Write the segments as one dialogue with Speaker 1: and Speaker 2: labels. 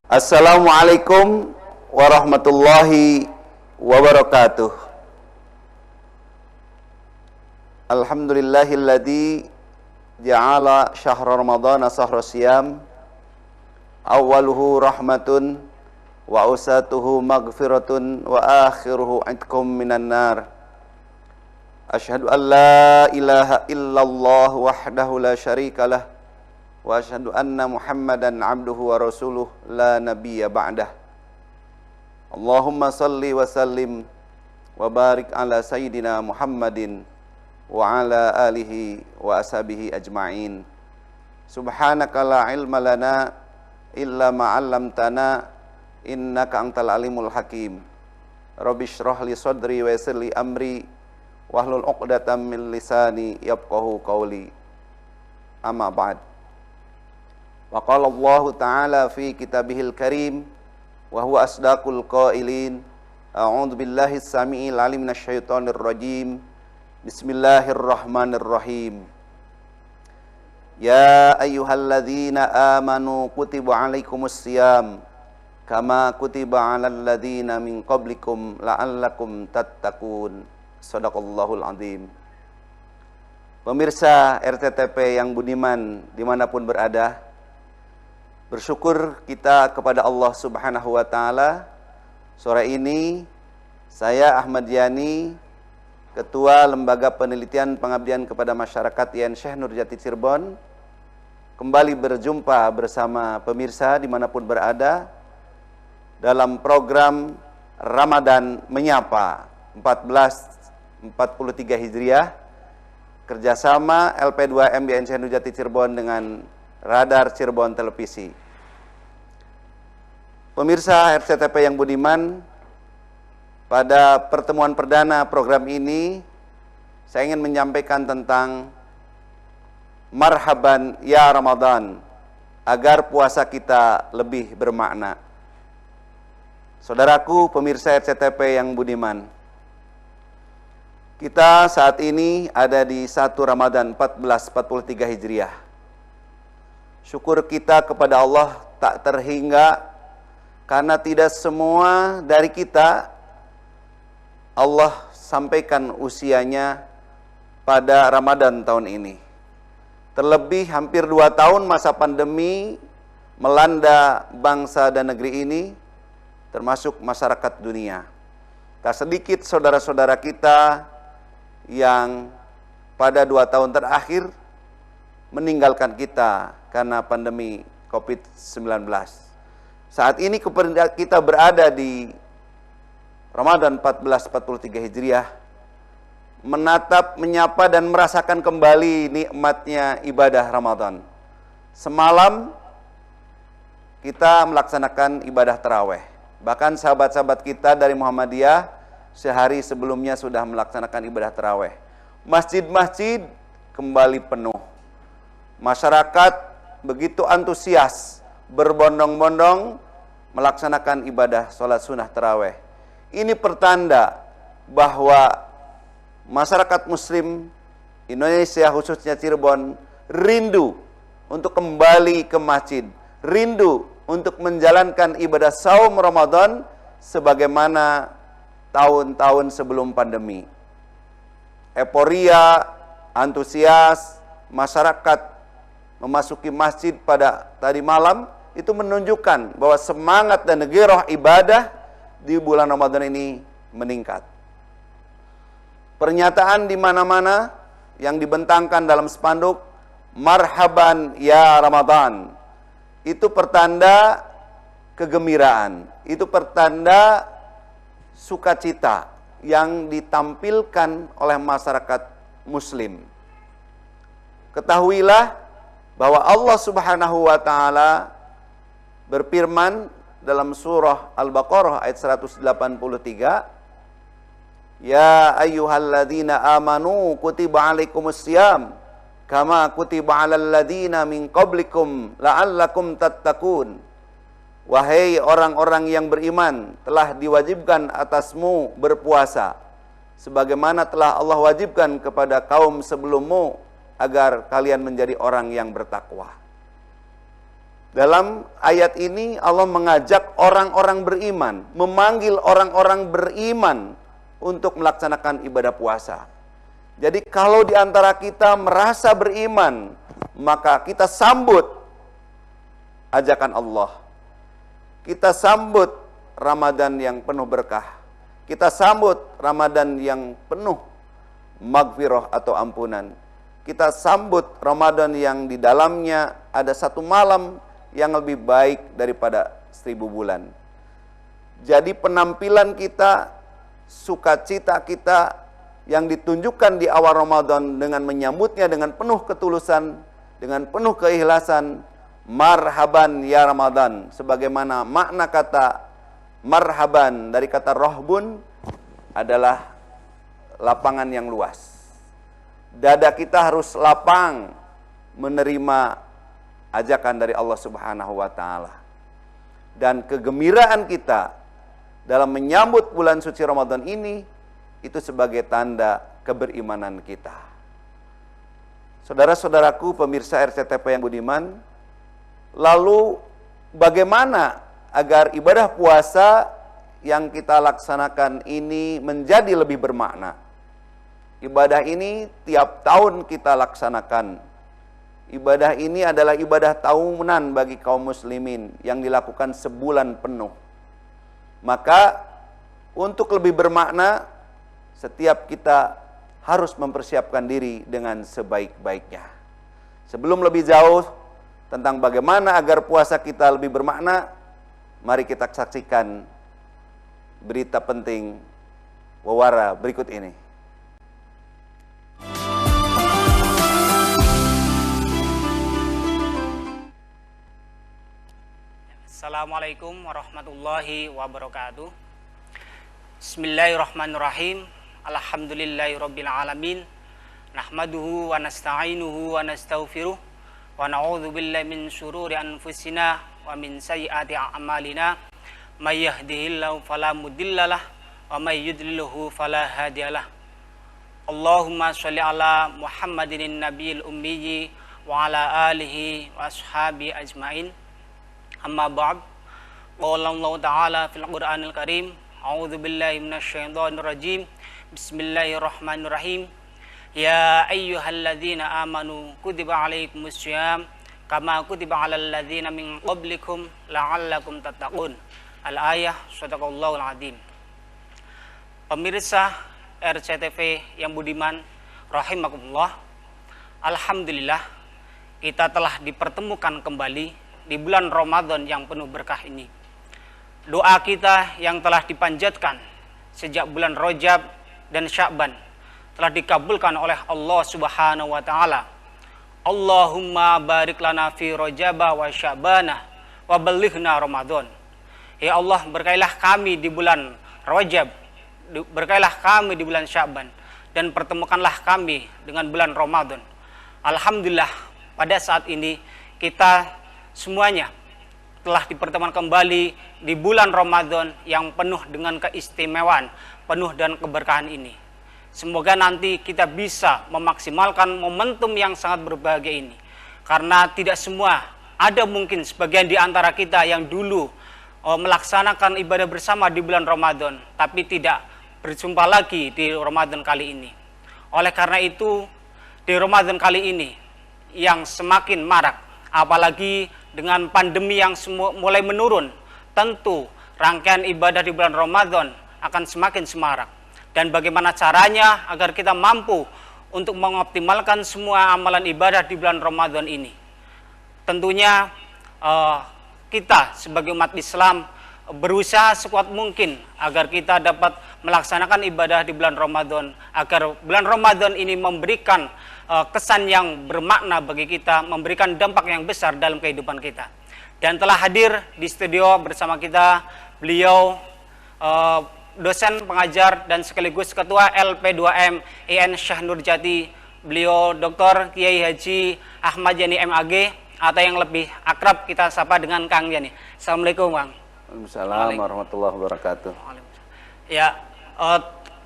Speaker 1: Assalamualaikum warahmatullahi wabarakatuh. Alhamdulillahilladzi ja'ala syahra ramadhana syahra siyam awwaluhu rahmatun wa ausatuhu maghfiratun wa akhiruhu itqum minan nar. Asyhadu an la ilaha illallah wahdahu la syarikalah wa asyhadu anna Muhammadan abduhu wa rasuluh la nabiyya ba'dah. Allahumma salli wa sallim wa barik ala sayyidina Muhammadin wa ala alihi wa ashabihi ajma'in. Subhanaka la ilma lana illa ma 'allamtana innaka antal alimul hakim. Rabbi shrah li sadri wa yassir li amri wahlul 'uqdatam min lisani yafqahu qawli. Amma ba'd. Wa qala Allah Ta'ala fi kitabihil karim wa huwa asdaqul qailin. A'udzu billahi as-sami'il 'alim minasyaitonir rajim. Bismillahirrahmanirrahim. Ya ayyuhalladzina amanu kutiba 'alaikumus syiyam kama kutiba 'alal ladzina min qablikum la'allakum tattaqun. Shadaqallahul azim. Pemirsa RTTP yang budiman dimanapun berada, bersyukur kita kepada Allah Subhanahu wa Ta'ala. Sore ini saya Ahmad Yani, Ketua Lembaga Penelitian Pengabdian kepada Masyarakat YN Syekh Nurjati Cirebon, kembali berjumpa bersama pemirsa dimanapun berada dalam program Ramadan Menyapa 1443 Hijriah, kerjasama LP2M YN Syekh Nurjati Cirebon dengan Radar Cirebon Televisi. Pemirsa RCTP yang budiman, pada pertemuan perdana program ini saya ingin menyampaikan tentang marhaban ya Ramadan, agar puasa kita lebih bermakna. Saudaraku pemirsa RCTP yang budiman, kita saat ini ada di 1 Ramadan 1443 Hijriah. Syukur kita kepada Allah tak terhingga, karena tidak semua dari kita Allah sampaikan usianya pada Ramadan tahun ini. Terlebih hampir 2 tahun masa pandemi melanda bangsa dan negeri ini, termasuk masyarakat dunia. Tak sedikit saudara-saudara kita yang pada 2 tahun terakhir meninggalkan kita karena pandemi COVID-19. Saat ini kita berada di Ramadan 1443 Hijriah, menatap, menyapa dan merasakan kembali nikmatnya ibadah Ramadan. Semalam kita melaksanakan ibadah taraweh. Bahkan sahabat-sahabat kita dari Muhammadiyah sehari sebelumnya sudah melaksanakan ibadah taraweh. Masjid-masjid kembali penuh. Masyarakat begitu antusias, berbondong-bondong melaksanakan ibadah sholat sunnah taraweh. Ini pertanda bahwa masyarakat muslim Indonesia, khususnya Cirebon, rindu untuk kembali ke masjid, rindu untuk menjalankan ibadah saum Ramadan sebagaimana tahun-tahun sebelum pandemi. Euforia, antusias masyarakat memasuki masjid pada tadi malam itu menunjukkan bahwa semangat dan gairah ibadah di bulan Ramadan ini meningkat. Pernyataan di mana-mana yang dibentangkan dalam spanduk marhaban ya Ramadan, itu pertanda kegembiraan, itu pertanda sukacita yang ditampilkan oleh masyarakat muslim. Ketahuilah bahwa Allah Subhanahu wa Ta'ala berfirman dalam surah Al-Baqarah ayat 183, Ya ayyuhalladzina amanu kutiba alaikumus syiyam kama kutiba alal ladzina min qablikum la'allakum tattaqun. Wahai orang-orang yang beriman, telah diwajibkan atasmu berpuasa sebagaimana telah Allah wajibkan kepada kaum sebelummu agar kalian menjadi orang yang bertakwa. Dalam ayat ini Allah mengajak orang-orang beriman, memanggil orang-orang beriman untuk melaksanakan ibadah puasa. Jadi kalau di antara kita merasa beriman, maka kita sambut ajakan Allah. Kita sambut Ramadan yang penuh berkah. Kita sambut Ramadan yang penuh maghfirah atau ampunan. Kita sambut Ramadan yang di dalamnya ada satu malam yang lebih baik daripada 1000 bulan. Jadi penampilan kita, sukacita kita yang ditunjukkan di awal Ramadan dengan menyambutnya dengan penuh ketulusan, dengan penuh keikhlasan, marhaban ya Ramadan, sebagaimana makna kata marhaban dari kata rohbun adalah lapangan yang luas. Dada kita harus lapang menerima ajakan dari Allah Subhanahu wa taala. Dan kegembiraan kita dalam menyambut bulan suci Ramadan ini itu sebagai tanda keberimanan kita. Saudara-saudaraku pemirsa RCTP yang budiman, lalu bagaimana agar ibadah puasa yang kita laksanakan ini menjadi lebih bermakna? Ibadah ini tiap tahun kita laksanakan. Ibadah ini adalah ibadah tahunan bagi kaum muslimin yang dilakukan sebulan penuh. Maka untuk lebih bermakna, setiap kita harus mempersiapkan diri dengan sebaik-baiknya. Sebelum lebih jauh tentang bagaimana agar puasa kita lebih bermakna, mari kita saksikan berita penting wawara berikut ini.
Speaker 2: Assalamualaikum warahmatullahi wabarakatuh. Bismillahirrahmanirrahim. Alhamdulillahirabbil alamin. Nahmaduhu wa nasta'inuhu wa nastaghfiruh wa na'udzu billahi min syururi anfusina wa min sayyiati a'malina. May yahdihillahu fala mudhillalah wa may yudlilhu fala hadiyalah. Allahumma shalli ala Muhammadin nabiyil ummiyyi wa ala alihi wa ashabi ajmain. Amma ba'd. Qala Allah Ta'ala fil Qur'anil Karim, a'udzu billahi minasyaitonir rajim. Bismillahirrahmanirrahim. Ya ayyuhalladzina amanu kutiba alaikumussyam kama kutiba alal ladzina min qablikum la'allakum tattaqun. Al-ayah, shadaqallahul azim. Pemirsa RCTV yang budiman rahimakumullah, alhamdulillah kita telah dipertemukan kembali di bulan Ramadan yang penuh berkah ini. Doa kita yang telah dipanjatkan sejak bulan Rajab dan Sya'ban telah dikabulkan oleh Allah Subhanahu wa taala. Allahumma barik lana fi Rajaba wa Sya'bana wa ballighna Ramadan. Ya Allah, berkailah kami di bulan Rajab, berkailah kami di bulan Sya'ban, dan pertemukanlah kami dengan bulan Ramadan. Alhamdulillah, pada saat ini kita semuanya telah dipertemukan kembali di bulan Ramadan yang penuh dengan keistimewaan, penuh dengan keberkahan ini. Semoga nanti kita bisa memaksimalkan momentum yang sangat berbahagia ini. Karena tidak semua, ada mungkin sebagian di antara kita yang dulu melaksanakan ibadah bersama di bulan Ramadan, tapi tidak berjumpa lagi di Ramadan kali ini. Oleh karena itu, di Ramadan kali ini yang semakin marak, apalagi dengan pandemi yang mulai menurun, tentu rangkaian ibadah di bulan Ramadan akan semakin semarak. Dan bagaimana caranya agar kita mampu untuk mengoptimalkan semua amalan ibadah di bulan Ramadan ini? Tentunya kita sebagai umat Islam berusaha sekuat mungkin agar kita dapat melaksanakan ibadah di bulan Ramadan, agar bulan Ramadan ini memberikan kesan yang bermakna bagi kita, memberikan dampak yang besar dalam kehidupan kita. Dan telah hadir di studio bersama kita beliau dosen pengajar dan sekaligus ketua LP2M IN Syekh Nurjati, beliau Dr. Kiai Haji Ahmad Yani MAG, atau yang lebih akrab kita sapa dengan Kang Yani. Assalamualaikum, Bang.
Speaker 1: Waalaikumsalam warahmatullahi wabarakatuh.
Speaker 2: Ya,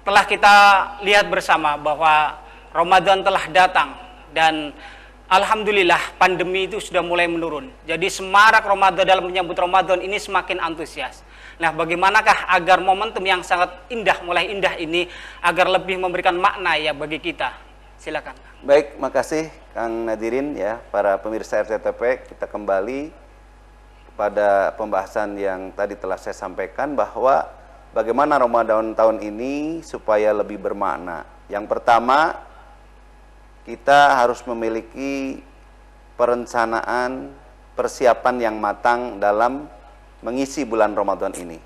Speaker 2: telah kita lihat bersama bahwa Ramadan telah datang, dan Alhamdulillah pandemi itu sudah mulai menurun. Jadi semarak Ramadan dalam menyambut Ramadan ini semakin antusias. Nah, bagaimanakah agar momentum yang sangat indah, mulai indah ini agar lebih memberikan makna ya bagi kita? Silakan.
Speaker 1: Baik, makasih Kang Nadirin ya, para pemirsa RCTP. Kita kembali pada pembahasan yang tadi telah saya sampaikan bahwa bagaimana Ramadan tahun ini supaya lebih bermakna. Yang pertama, kita harus memiliki perencanaan, persiapan yang matang dalam mengisi bulan Ramadan ini.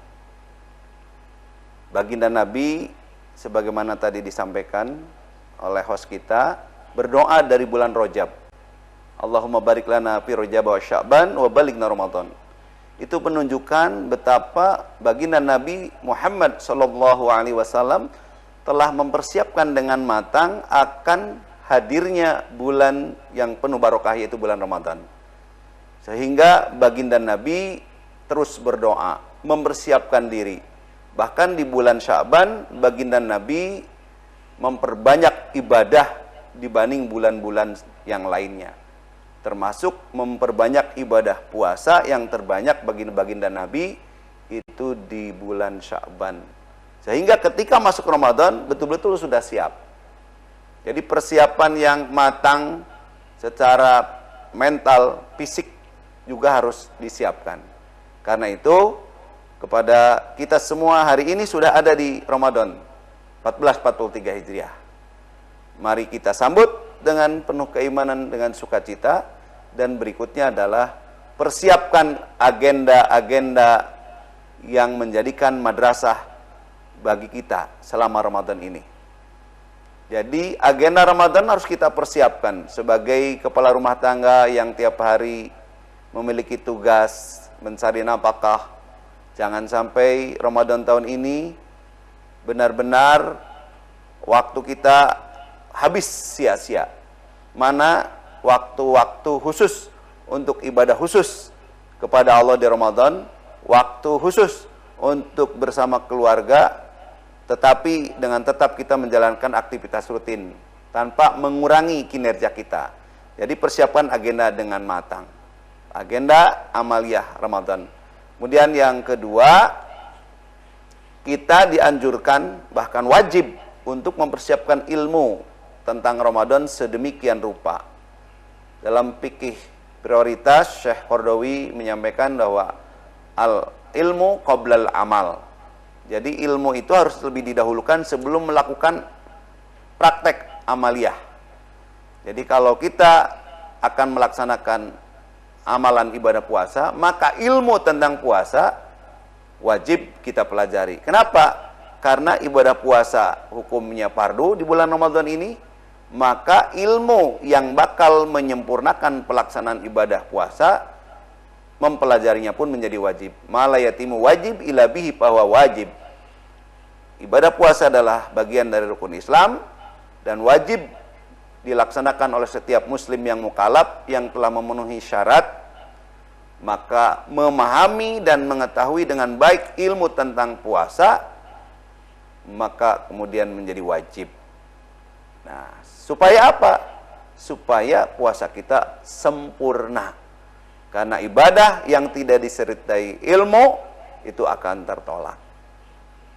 Speaker 1: Baginda Nabi, sebagaimana tadi disampaikan oleh host kita, berdoa dari bulan Rajab. Allahumma barik lana fi Rajab wa Sya'ban wa balighna Ramadan. Itu menunjukkan betapa baginda Nabi Muhammad SAW telah mempersiapkan dengan matang akan hadirnya bulan yang penuh barokah, yaitu bulan Ramadan. Sehingga baginda Nabi terus berdoa, mempersiapkan diri. Bahkan di bulan Sya'ban, baginda Nabi memperbanyak ibadah dibanding bulan-bulan yang lainnya. Termasuk memperbanyak ibadah puasa yang terbanyak bagi baginda Nabi itu di bulan Sya'ban. Sehingga ketika masuk Ramadan, betul-betul sudah siap. Jadi persiapan yang matang secara mental, fisik juga harus disiapkan. Karena itu, kepada kita semua hari ini sudah ada di Ramadan 1443 Hijriah. Mari kita sambut dengan penuh keimanan, dengan sukacita. Dan berikutnya adalah persiapkan agenda-agenda yang menjadikan madrasah bagi kita selama Ramadan ini. Jadi agenda Ramadan harus kita persiapkan sebagai kepala rumah tangga yang tiap hari memiliki tugas mencari nafkah. Jangan sampai Ramadan tahun ini benar-benar waktu kita habis sia-sia. Mana waktu-waktu khusus untuk ibadah khusus kepada Allah di Ramadan, waktu khusus untuk bersama keluarga, tetapi dengan tetap kita menjalankan aktivitas rutin tanpa mengurangi kinerja kita. Jadi persiapkan agenda dengan matang. Agenda amaliyah Ramadan. Kemudian yang kedua, kita dianjurkan bahkan wajib untuk mempersiapkan ilmu tentang Ramadan sedemikian rupa. Dalam fikih prioritas, Syekh Qardawi menyampaikan bahwa al-ilmu qoblal amal. Jadi ilmu itu harus lebih didahulukan sebelum melakukan praktek amaliyah. Jadi kalau kita akan melaksanakan amalan ibadah puasa, maka ilmu tentang puasa wajib kita pelajari. Kenapa? Karena ibadah puasa hukumnya fardu di bulan Ramadan ini, maka ilmu yang bakal menyempurnakan pelaksanaan ibadah puasa, mempelajarinya pun menjadi wajib. Malayatimu wajib ila bihi bahwa wajib. Ibadah puasa adalah bagian dari rukun Islam dan wajib dilaksanakan oleh setiap muslim yang mukallaf yang telah memenuhi syarat. Maka memahami dan mengetahui dengan baik ilmu tentang puasa, maka kemudian menjadi wajib. Nah, supaya apa? Supaya puasa kita sempurna. Karena ibadah yang tidak disertai ilmu itu akan tertolak.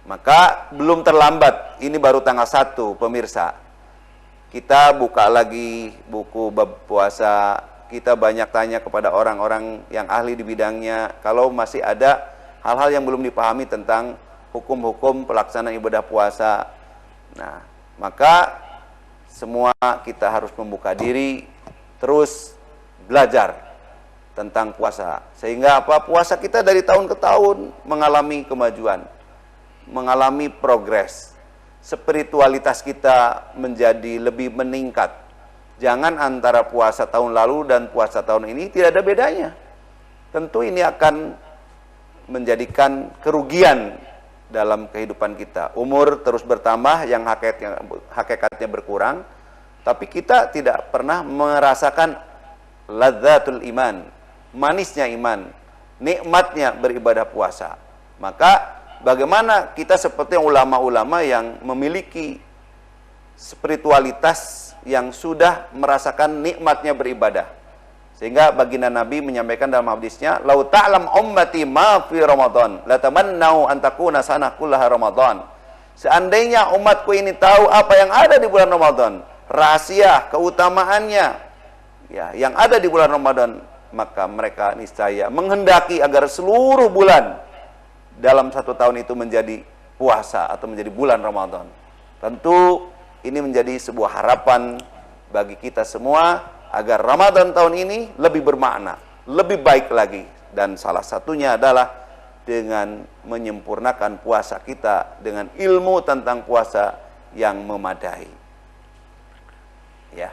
Speaker 1: Maka belum terlambat, ini baru tanggal 1 pemirsa. Kita buka lagi buku bab puasa, kita banyak tanya kepada orang-orang yang ahli di bidangnya. Kalau masih ada hal-hal yang belum dipahami tentang hukum-hukum pelaksanaan ibadah puasa. Nah, maka semua kita harus membuka diri, terus belajar tentang puasa. Sehingga apa? Puasa kita dari tahun ke tahun mengalami kemajuan, mengalami progres. Spiritualitas kita menjadi lebih meningkat. Jangan antara puasa tahun lalu dan puasa tahun ini tidak ada bedanya. Tentu ini akan menjadikan kerugian dalam kehidupan kita. Umur terus bertambah, yang hakikatnya berkurang, tapi kita tidak pernah merasakan ladzatul iman, manisnya iman, nikmatnya beribadah puasa. Maka bagaimana kita seperti ulama-ulama yang memiliki spiritualitas yang sudah merasakan nikmatnya beribadah. Sehingga baginda Nabi menyampaikan dalam hadisnya, "Lau ta'lam ummati ma fi Ramadan, la tamannau an takuna sanah kullaha Ramadan." Seandainya umatku ini tahu apa yang ada di bulan Ramadan, rahasia, keutamaannya, ya, yang ada di bulan Ramadan, maka mereka niscaya menghendaki agar seluruh bulan dalam 1 tahun itu menjadi puasa atau menjadi bulan Ramadan. Tentu ini menjadi sebuah harapan bagi kita semua agar Ramadan tahun ini lebih bermakna, lebih baik lagi. Dan salah satunya adalah dengan menyempurnakan puasa kita dengan ilmu tentang puasa yang memadai. Ya.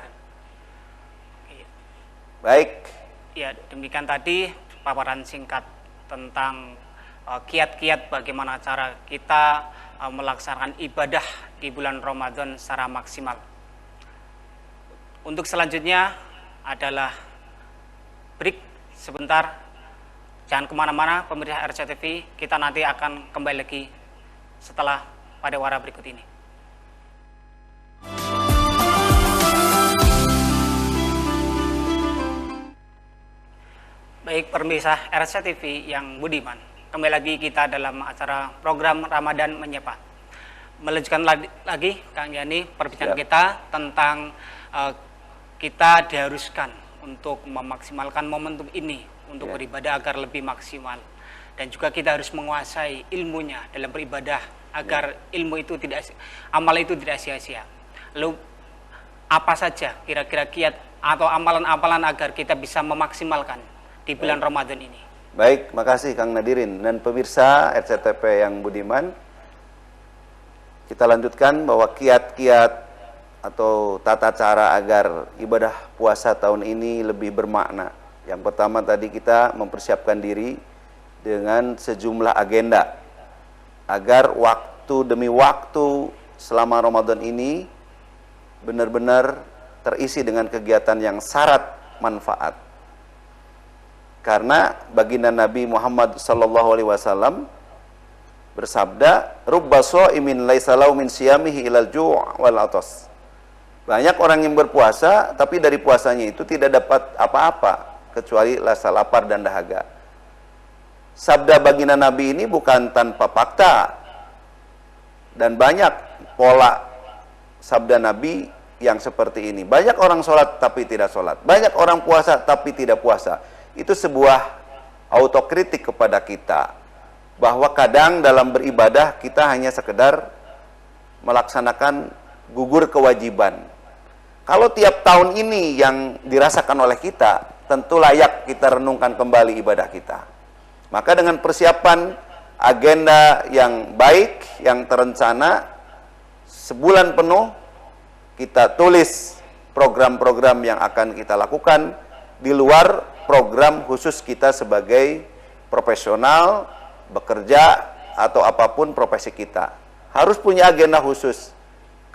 Speaker 1: Baik.
Speaker 2: Ya, demikian tadi paparan singkat tentang kiat-kiat bagaimana cara kita melaksanakan ibadah di bulan Ramadan secara maksimal. Untuk selanjutnya adalah break sebentar. Jangan kemana-mana pemirsa RCTV, kita nanti akan kembali lagi setelah pada wara berikut ini. Baik pemirsa RCTV yang budiman, kembali lagi kita dalam acara program Ramadan Menyapa. Melanjutkan lagi Kang Yani perbincangan kita tentang kita diharuskan untuk memaksimalkan momentum ini untuk beribadah agar lebih maksimal, dan juga kita harus menguasai ilmunya dalam beribadah agar ilmu itu amal itu tidak sia-sia. Lalu apa saja kira-kira kiat atau amalan-amalan agar kita bisa memaksimalkan di bulan Ramadan ini?
Speaker 1: Baik, makasih Kang Nadirin dan pemirsa RCTP yang budiman. Kita lanjutkan bahwa kiat-kiat atau tata cara agar ibadah puasa tahun ini lebih bermakna. Yang pertama tadi kita mempersiapkan diri dengan sejumlah agenda agar waktu demi waktu selama Ramadan ini benar-benar terisi dengan kegiatan yang syarat manfaat. Karena baginda Nabi Muhammad SAW bersabda, "Rubba sha'imin laisa lahu min siyamihi ilal ju' wal 'atas." Banyak orang yang berpuasa, tapi dari puasanya itu tidak dapat apa-apa, kecuali rasa lapar dan dahaga. Sabda baginda Nabi ini bukan tanpa fakta. Dan banyak pola sabda Nabi yang seperti ini. Banyak orang sholat tapi tidak sholat. Banyak orang puasa tapi tidak puasa. Itu sebuah autokritik kepada kita. Bahwa kadang dalam beribadah kita hanya sekedar melaksanakan gugur kewajiban. Kalau tiap tahun ini yang dirasakan oleh kita, tentu layak kita renungkan kembali ibadah kita. Maka dengan persiapan agenda yang baik, yang terencana, sebulan penuh kita tulis program-program yang akan kita lakukan di luar program khusus kita sebagai profesional, bekerja, atau apapun profesi kita. Harus punya agenda khusus.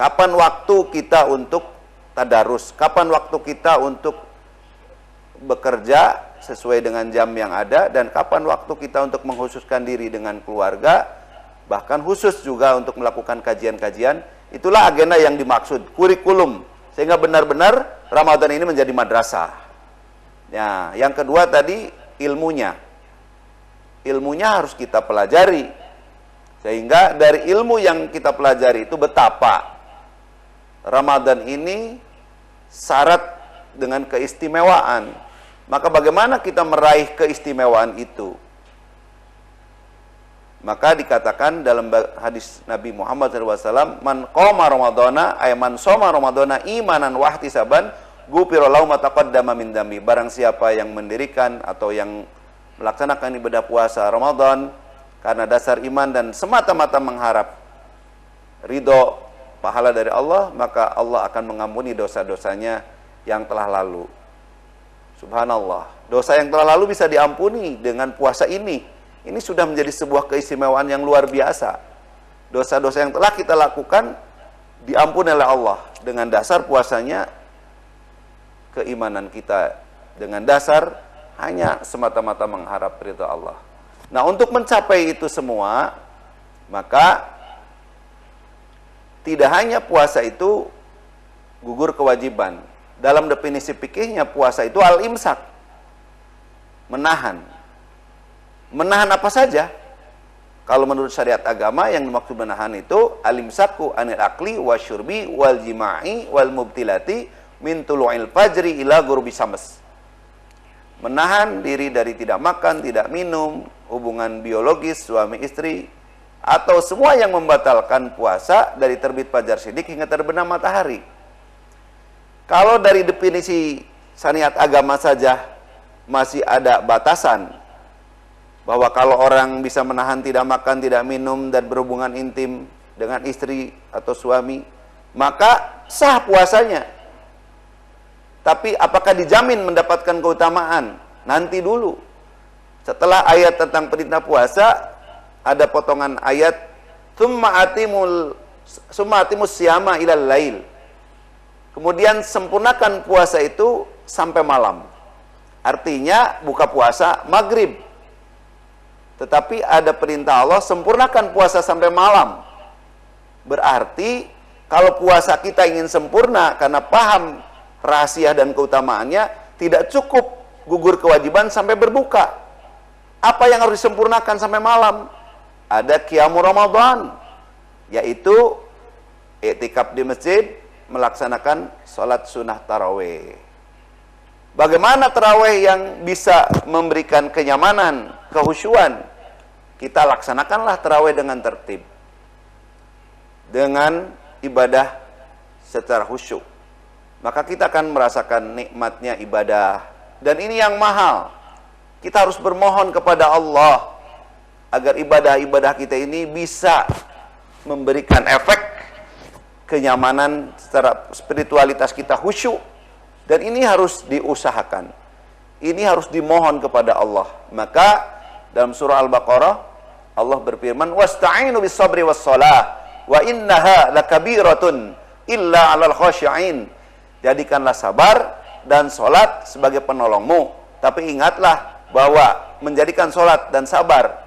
Speaker 1: Kapan waktu kita untuk tadarus, kapan waktu kita untuk bekerja sesuai dengan jam yang ada, dan kapan waktu kita untuk mengkhususkan diri dengan keluarga, bahkan khusus juga untuk melakukan kajian-kajian. Itulah agenda yang dimaksud, kurikulum, sehingga benar-benar Ramadan ini menjadi madrasah. Ya, yang kedua tadi ilmunya. Ilmunya harus kita pelajari, sehingga dari ilmu yang kita pelajari itu betapa Ramadan ini syarat dengan keistimewaan. Maka bagaimana kita meraih keistimewaan itu? Maka dikatakan dalam hadis Nabi Muhammad SAW, "Man qoma Ramadana ay man shoma Ramadana imanan wa ihtisaban, ghufira lahu ma taqaddama min dambi." Barang siapa yang mendirikan atau yang melaksanakan ibadah puasa Ramadan karena dasar iman dan semata-mata mengharap ridho pahala dari Allah, maka Allah akan mengampuni dosa-dosanya yang telah lalu. Subhanallah, dosa yang telah lalu bisa diampuni dengan puasa ini. Ini sudah menjadi sebuah keistimewaan yang luar biasa. Dosa-dosa yang telah kita lakukan diampuni oleh Allah dengan dasar puasanya, keimanan kita dengan dasar hanya semata-mata mengharap ridha Allah. Nah, untuk mencapai itu semua, maka tidak hanya puasa itu gugur kewajiban. Dalam definisi fikihnya puasa itu al-imsak, menahan. Menahan apa saja? Kalau menurut syariat agama yang dimaksud menahan itu al-imsaku anil akli wasyurbi wal jima'i wal mubtilati min tulu'il fajri ila ghurubi syams. Menahan diri dari tidak makan, tidak minum, hubungan biologis suami istri, atau semua yang membatalkan puasa dari terbit fajar shadiq hingga terbenam matahari. Kalau dari definisi syariat agama saja masih ada batasan, bahwa kalau orang bisa menahan tidak makan, tidak minum, dan berhubungan intim dengan istri atau suami, maka sah puasanya. Tapi apakah dijamin mendapatkan keutamaan? Nanti dulu. Setelah ayat tentang perintah puasa, ada potongan ayat summa atimus siyama ilal lail. Kemudian sempurnakan puasa itu sampai malam. Artinya buka puasa maghrib. Tetapi ada perintah Allah sempurnakan puasa sampai malam. Berarti kalau puasa kita ingin sempurna karena paham rahasia dan keutamaannya, tidak cukup gugur kewajiban sampai berbuka. Apa yang harus disempurnakan sampai malam? Ada qiyamul Ramadan, yaitu i'tikaf di masjid, melaksanakan sholat sunnah tarawih. Bagaimana tarawih yang bisa memberikan kenyamanan, kehusyuan? Kita laksanakanlah tarawih dengan tertib, dengan ibadah secara khusyuk. Maka kita akan merasakan nikmatnya ibadah. Dan ini yang mahal. Kita harus bermohon kepada Allah agar ibadah-ibadah kita ini bisa memberikan efek kenyamanan secara spiritualitas kita khusyuk. Dan ini harus diusahakan. Ini harus dimohon kepada Allah. Maka dalam surah Al-Baqarah Allah berfirman, "Wasta'inu bis-sabri was-shalah wa innaha lakabiratun illa 'alal khashi'in." Jadikanlah sabar dan sholat sebagai penolongmu. Tapi ingatlah bahwa menjadikan sholat dan sabar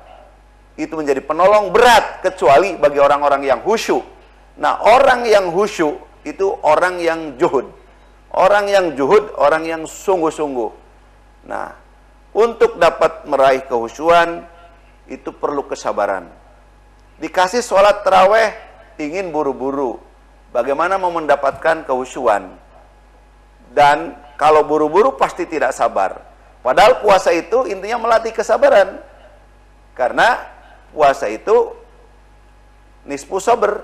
Speaker 1: itu menjadi penolong berat kecuali bagi orang-orang yang khusyuk. Nah, orang yang khusyuk itu orang yang juhud. Orang yang juhud, orang yang sungguh-sungguh. Nah, untuk dapat meraih kehusyuan itu perlu kesabaran. Dikasih sholat taraweh ingin buru-buru. Bagaimana mau mendapatkan kehusyuan? Dan kalau buru-buru pasti tidak sabar. Padahal puasa itu intinya melatih kesabaran. Karena puasa itu nisfu sabr,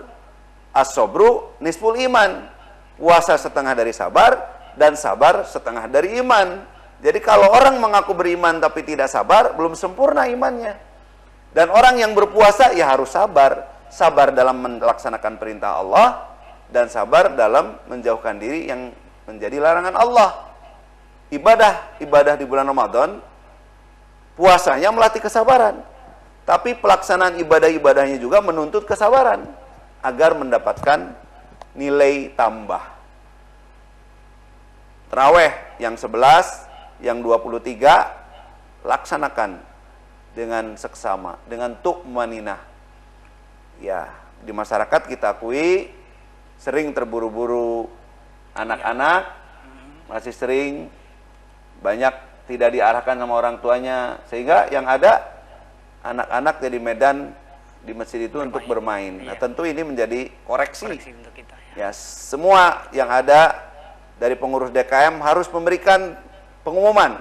Speaker 1: as-sabru nisful iman. Puasa setengah dari sabar dan sabar setengah dari iman. Jadi kalau orang mengaku beriman tapi tidak sabar, belum sempurna imannya. Dan orang yang berpuasa ya harus sabar. Sabar dalam melaksanakan perintah Allah dan sabar dalam menjauhkan diri yang menjadi larangan Allah. Ibadah di bulan Ramadan, puasanya melatih kesabaran. Tapi pelaksanaan ibadah-ibadahnya juga menuntut kesabaran agar mendapatkan nilai tambah. Taraweh yang 11, yang 23 laksanakan dengan seksama, dengan tu'maninah. Ya, di masyarakat kita akui sering terburu-buru. Anak-anak masih sering banyak tidak diarahkan sama orang tuanya, sehingga yang ada anak-anak jadi medan di masjid itu untuk bermain. Nah, tentu ini menjadi koreksi
Speaker 2: untuk kita, ya.
Speaker 1: Ya, semua yang ada dari pengurus DKM harus memberikan pengumuman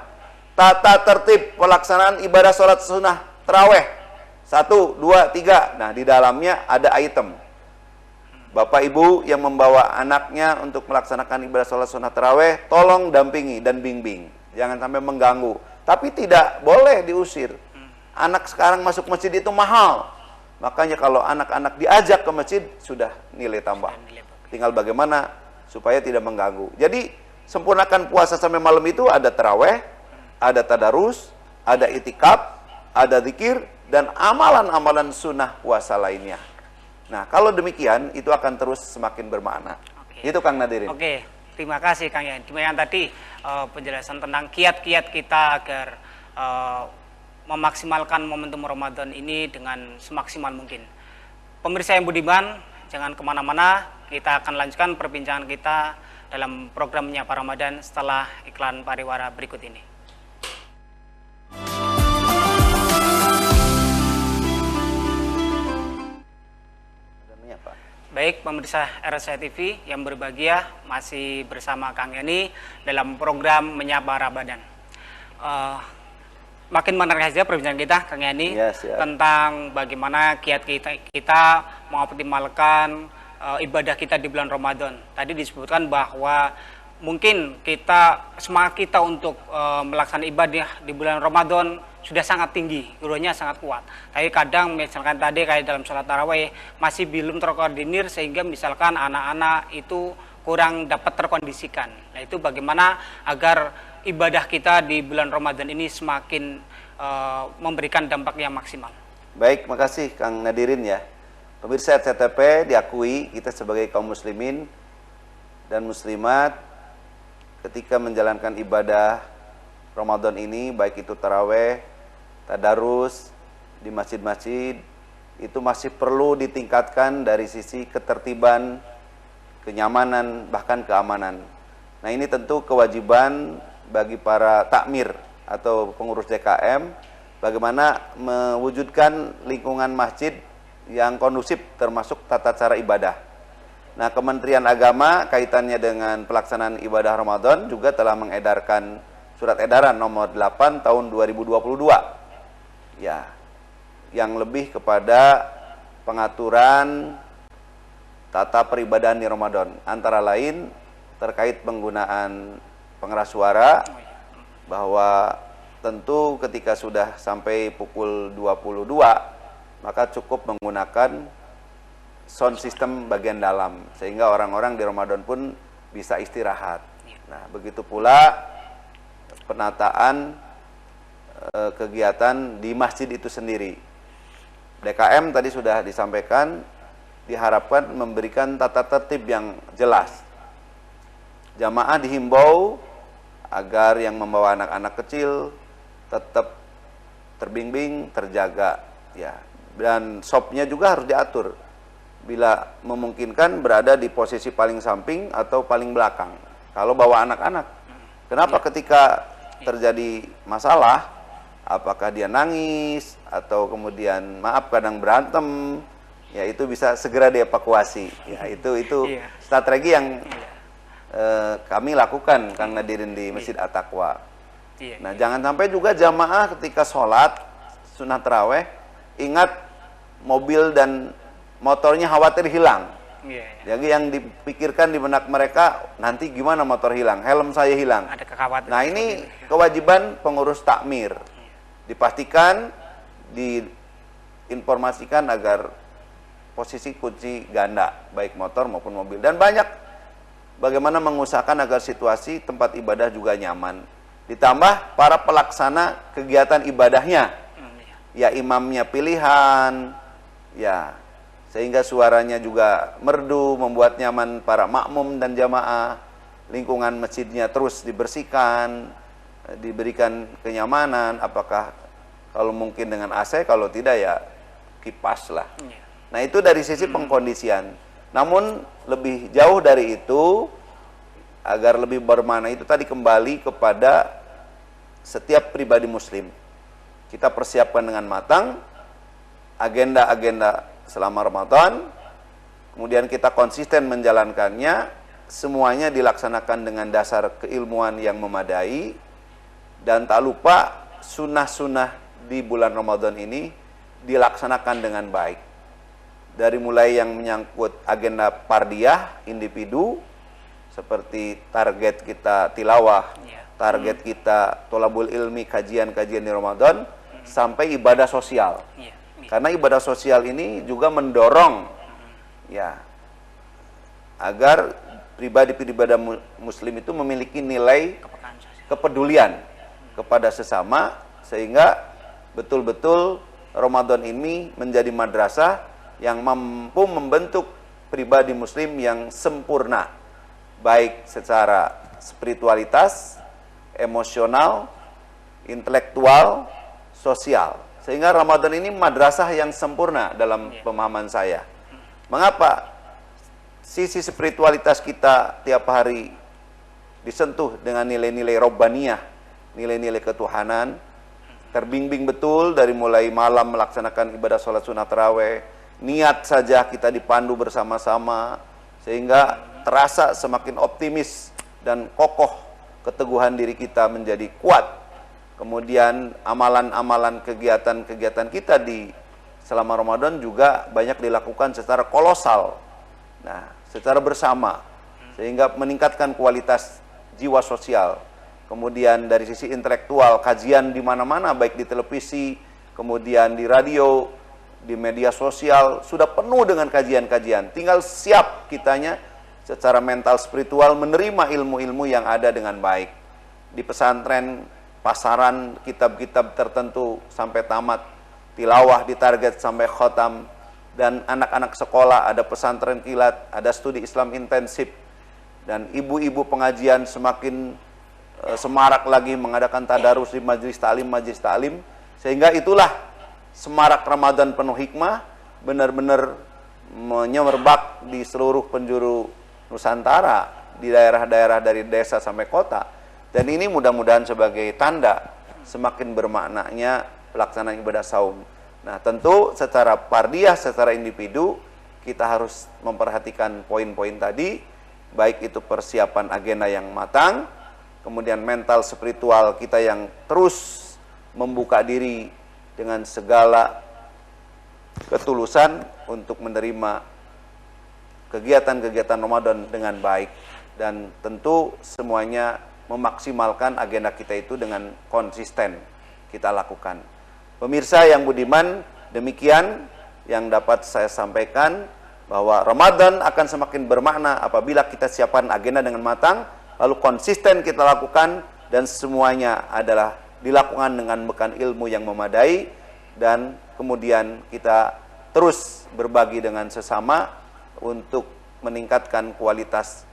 Speaker 1: tata tertib pelaksanaan ibadah sholat sunnah taraweh 1, 2, 3. Nah, di dalamnya ada item. Bapak Ibu yang membawa anaknya untuk melaksanakan ibadah sholat sunnah taraweh, tolong dampingi dan bimbing. Jangan sampai mengganggu. Tapi tidak boleh diusir. Anak sekarang masuk masjid itu mahal. Makanya kalau anak-anak diajak ke masjid, sudah nilai tambah. Tinggal bagaimana supaya tidak mengganggu. Jadi, sempurnakan puasa sampai malam itu ada taraweh, ada tadarus, ada itikaf, ada zikir, dan amalan-amalan sunnah puasa lainnya. Nah, kalau demikian, itu akan terus semakin bermakna. Itu Kang Nadirin.
Speaker 2: Oke, terima kasih Kang Yan. Demikian tadi penjelasan tentang kiat-kiat kita agar memaksimalkan momentum Ramadan ini dengan semaksimal mungkin. Pemirsa yang budiman, jangan kemana-mana. Kita akan lanjutkan perbincangan kita dalam program Menyapa Ramadan setelah iklan pariwara berikut ini. Baik, pemirsa RSCA TV yang berbahagia, masih bersama Kang Yani dalam program Menyapa Ramadan. Makin menarik saja perbincangan kita, Kang Yani, tentang bagaimana kiat kita mengoptimalkan ibadah kita di bulan Ramadan. Tadi disebutkan bahwa mungkin semangat kita untuk melaksanakan ibadah di bulan Ramadan sudah sangat tinggi, gurunya sangat kuat. Tapi kadang misalkan tadi kayak dalam sholat tarawih masih belum terkoordinir sehingga misalkan anak-anak itu kurang dapat terkondisikan. Nah itu bagaimana agar ibadah kita di bulan Ramadan ini semakin memberikan dampak yang maksimal.
Speaker 1: Baik, makasih Kang Nadirin ya. Pemirsa RCTP, diakui kita sebagai kaum muslimin dan muslimat ketika menjalankan ibadah Ramadan ini, baik itu taraweh, tadarus di masjid-masjid, itu masih perlu ditingkatkan dari sisi ketertiban, kenyamanan, bahkan keamanan. Nah ini tentu kewajiban bagi para takmir atau pengurus DKM, bagaimana mewujudkan lingkungan masjid yang kondusif termasuk tata cara ibadah. Nah Kementerian Agama kaitannya dengan pelaksanaan ibadah Ramadan juga telah mengedarkan Surat Edaran nomor 8 tahun 2022 ya, yang lebih kepada pengaturan tata peribadahan di Ramadan, antara lain terkait penggunaan pengeras suara, bahwa tentu ketika sudah sampai pukul 22 maka cukup menggunakan sound system bagian dalam sehingga orang-orang di Ramadan pun bisa istirahat. Nah begitu pula penataan kegiatan di masjid itu sendiri. DKM tadi sudah disampaikan, diharapkan memberikan tata tertib yang jelas. Jamaah dihimbau agar yang membawa anak-anak kecil tetap terbimbing, terjaga ya. Dan sopnya juga harus diatur. Bila memungkinkan berada di posisi paling samping atau paling belakang. Kalau bawa anak-anak. Kenapa ketika terjadi masalah, apakah dia nangis atau kemudian maaf kadang berantem, ya itu bisa segera dievakuasi. Ya itu strategi yang kami lakukan Kang Nadirin di Masjid At-Taqwa. Nah jangan sampai juga jamaah ketika sholat sunnah taraweh ingat mobil dan motornya khawatir hilang. Jadi yang dipikirkan di benak mereka, nanti gimana motor hilang, helm saya hilang.
Speaker 2: Ada kekhawatiran.
Speaker 1: Nah ini kewajiban pengurus takmir. Dipastikan, diinformasikan agar posisi kunci ganda, baik motor maupun mobil. Dan banyak bagaimana mengusahakan agar situasi tempat ibadah juga nyaman. Ditambah para pelaksana kegiatan ibadahnya. Ya imamnya pilihan, ya sehingga suaranya juga merdu, membuat nyaman para makmum dan jamaah. Lingkungan masjidnya terus dibersihkan, diberikan kenyamanan, apakah kalau mungkin dengan AC, kalau tidak ya kipas lah. Nah itu dari sisi pengkondisian. Namun lebih jauh dari itu, agar lebih bermakna itu tadi kembali kepada setiap pribadi muslim. Kita persiapkan dengan matang agenda-agenda selama Ramadan, kemudian kita konsisten menjalankannya, semuanya dilaksanakan dengan dasar keilmuan yang memadai, dan tak lupa sunnah-sunnah di bulan Ramadan ini dilaksanakan dengan baik. Dari mulai yang menyangkut agenda pardiyah individu, seperti target kita tilawah, target kita tholabul ilmi, kajian-kajian di Ramadan, sampai ibadah sosial. Karena ibadah sosial ini juga mendorong ya agar pribadi-pribadi muslim itu memiliki nilai kepedulian kepada sesama, sehingga betul-betul Ramadan ini menjadi madrasah yang mampu membentuk pribadi muslim yang sempurna, baik secara spiritualitas, emosional, intelektual, sosial. Sehingga Ramadan ini madrasah yang sempurna dalam pemahaman saya. Mengapa? Sisi spiritualitas kita tiap hari disentuh dengan nilai-nilai robbaniyah, nilai-nilai ketuhanan, terbimbing betul dari mulai malam melaksanakan ibadah sholat sunat taraweh, niat saja kita dipandu bersama-sama, sehingga terasa semakin optimis dan kokoh keteguhan diri kita menjadi kuat. Kemudian amalan-amalan kegiatan-kegiatan kita di selama Ramadan juga banyak dilakukan secara kolosal. Nah, secara bersama, sehingga meningkatkan kualitas jiwa sosial. Kemudian dari sisi intelektual, kajian di mana-mana, baik di televisi, kemudian di radio, di media sosial, sudah penuh dengan kajian-kajian. Tinggal siap kitanya secara mental spiritual menerima ilmu-ilmu yang ada dengan baik. Di pesantren, pasaran kitab-kitab tertentu sampai tamat, tilawah ditarget sampai khotam, dan anak-anak sekolah ada pesantren kilat, ada studi Islam intensif, dan ibu-ibu pengajian semakin semarak lagi mengadakan tadarus di majelis taklim, sehingga itulah semarak Ramadan penuh hikmah, benar-benar menyemerbak di seluruh penjuru Nusantara, di daerah-daerah dari desa sampai kota. Dan ini mudah-mudahan sebagai tanda semakin bermaknanya pelaksanaan ibadah saum. Nah, tentu secara fardiyah, secara individu, kita harus memperhatikan poin-poin tadi, baik itu persiapan agenda yang matang, kemudian mental spiritual kita yang terus membuka diri dengan segala ketulusan untuk menerima kegiatan-kegiatan Ramadan dengan baik, dan tentu semuanya memaksimalkan agenda kita itu dengan konsisten kita lakukan. Pemirsa yang budiman, demikian yang dapat saya sampaikan, bahwa Ramadan akan semakin bermakna apabila kita siapkan agenda dengan matang, lalu konsisten kita lakukan, dan semuanya adalah dilakukan dengan bekal ilmu yang memadai, dan kemudian kita terus berbagi dengan sesama untuk meningkatkan kualitas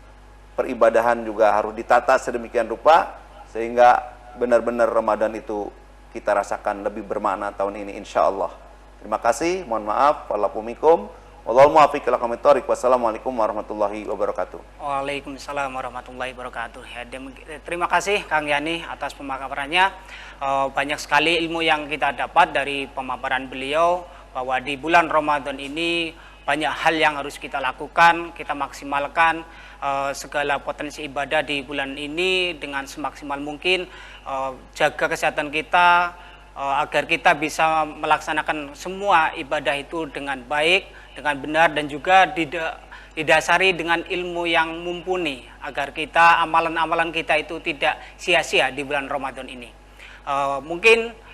Speaker 1: peribadahan. Juga harus ditata sedemikian rupa sehingga benar-benar Ramadan itu kita rasakan lebih bermakna tahun ini, insya Allah. Terima kasih, mohon maaf, wassalamualaikum warahmatullahi wabarakatuh.
Speaker 2: Waalaikumsalam warahmatullahi wabarakatuh. Ya, terima kasih Kang Yani atas pemaparannya. Banyak sekali ilmu yang kita dapat dari pemaparan beliau, bahwa di bulan Ramadan ini banyak hal yang harus kita lakukan, kita maksimalkan segala potensi ibadah di bulan ini dengan semaksimal mungkin. Jaga kesehatan kita agar kita bisa melaksanakan semua ibadah itu dengan baik, dengan benar, dan juga didasari dengan ilmu yang mumpuni, agar kita amalan-amalan kita itu tidak sia-sia di bulan Ramadan ini. Mungkin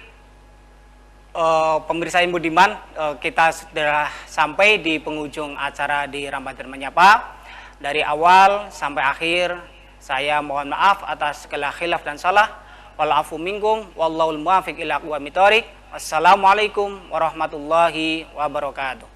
Speaker 2: pemirsa yang budiman, kita sudah sampai di penghujung acara di Ramadan Menyapa. Dari awal sampai akhir saya mohon maaf atas segala khilaf dan salah. Walafu minkum wallahul muwaffiq ila aqwamit thoriq. Wassalamualaikum warahmatullahi wabarakatuh.